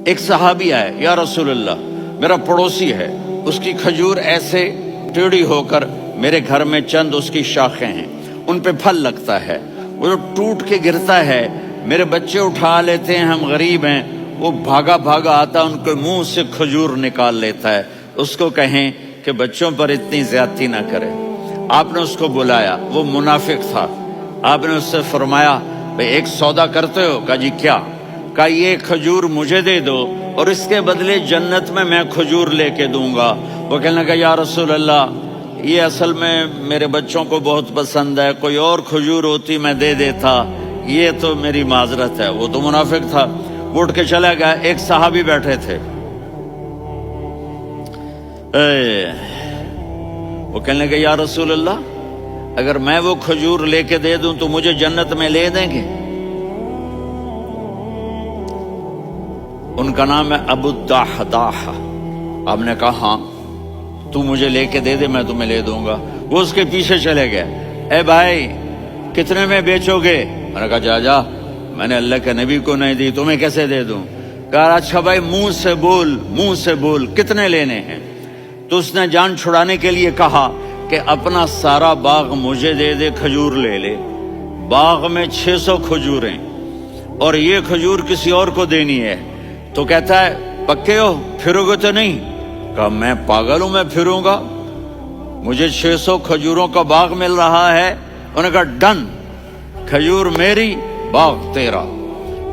ایک صحابی آئے، یا رسول اللہ میرا پڑوسی ہے، اس کی کھجور ایسے ٹیڑھی ہو کر میرے گھر میں چند اس کی شاخیں ہیں، ان پہ پھل لگتا ہے، وہ جو ٹوٹ کے گرتا ہے میرے بچے اٹھا لیتے ہیں، ہم غریب ہیں، وہ بھاگا بھاگا آتا ان کے منہ سے کھجور نکال لیتا ہے، اس کو کہیں کہ بچوں پر اتنی زیادتی نہ کرے۔ آپ نے اس کو بلایا، وہ منافق تھا، آپ نے اس سے فرمایا بھئی ایک سودا کرتے ہو؟ کہا جی کیا؟ کہا یہ کھجور مجھے دے دو اور اس کے بدلے جنت میں کھجور لے کے دوں گا۔ وہ کہنے لگا یا رسول اللہ یہ اصل میں میرے بچوں کو بہت پسند ہے، کوئی اور کھجور ہوتی میں دے دیتا، یہ تو میری معذرت ہے۔ وہ تو منافق تھا، اٹھ کے چلا گیا۔ ایک صحابی بیٹھے تھے، وہ کہنے لگے یا رسول اللہ اگر میں وہ کھجور لے کے دے دوں تو مجھے جنت میں لے دیں گے؟ ان کا نام ہے ابو الدحداح۔ آپ نے کہا ہاں تو مجھے لے کے دے دے میں تمہیں لے دوں گا۔ وہ اس کے پیچھے چلے گئے، اے بھائی کتنے میں بیچو گے؟ میں نے کہا جا میں نے اللہ کے نبی کو نہیں دی، تمہیں کیسے دے دوں؟ کہا اچھا بھائی منہ سے بول کتنے لینے ہیں؟ تو اس نے جان چھڑانے کے لیے کہا کہ اپنا سارا باغ مجھے دے دے، کھجور لے لے۔ باغ میں 600 کھجوریں اور یہ کھجور کسی اور کو دینی ہے۔ تو کہتا ہے پکے ہو، پھرو گے تو نہیں؟ کہا میں پاگل ہوں، میں پھروں گا؟ مجھے 600 کھجوروں کا باغ مل رہا ہے۔ انہوں نے کہا ڈن، کھجور میری باغ تیرا۔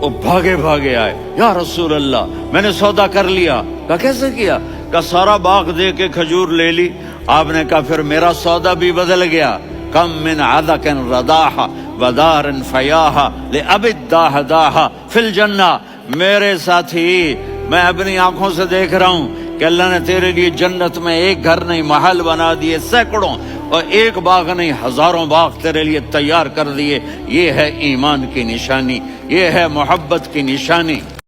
وہ بھاگے بھاگے آئے، یا رسول اللہ میں نے سودا کر لیا۔ کہا کیسے کیا؟ کہا سارا باغ دے کے کھجور لے لی۔ آپ نے کہا پھر میرا سودا بھی بدل گیا۔ کم من عدق رداح ودار فیاح لأبی الدحداح فی الجنہ۔ میرے ساتھی میں اپنی آنکھوں سے دیکھ رہا ہوں کہ اللہ نے تیرے لیے جنت میں ایک گھر نہیں محل بنا دیے، سینکڑوں، اور ایک باغ نہیں ہزاروں باغ تیرے لیے تیار کر دیے۔ یہ ہے ایمان کی نشانی، یہ ہے محبت کی نشانی۔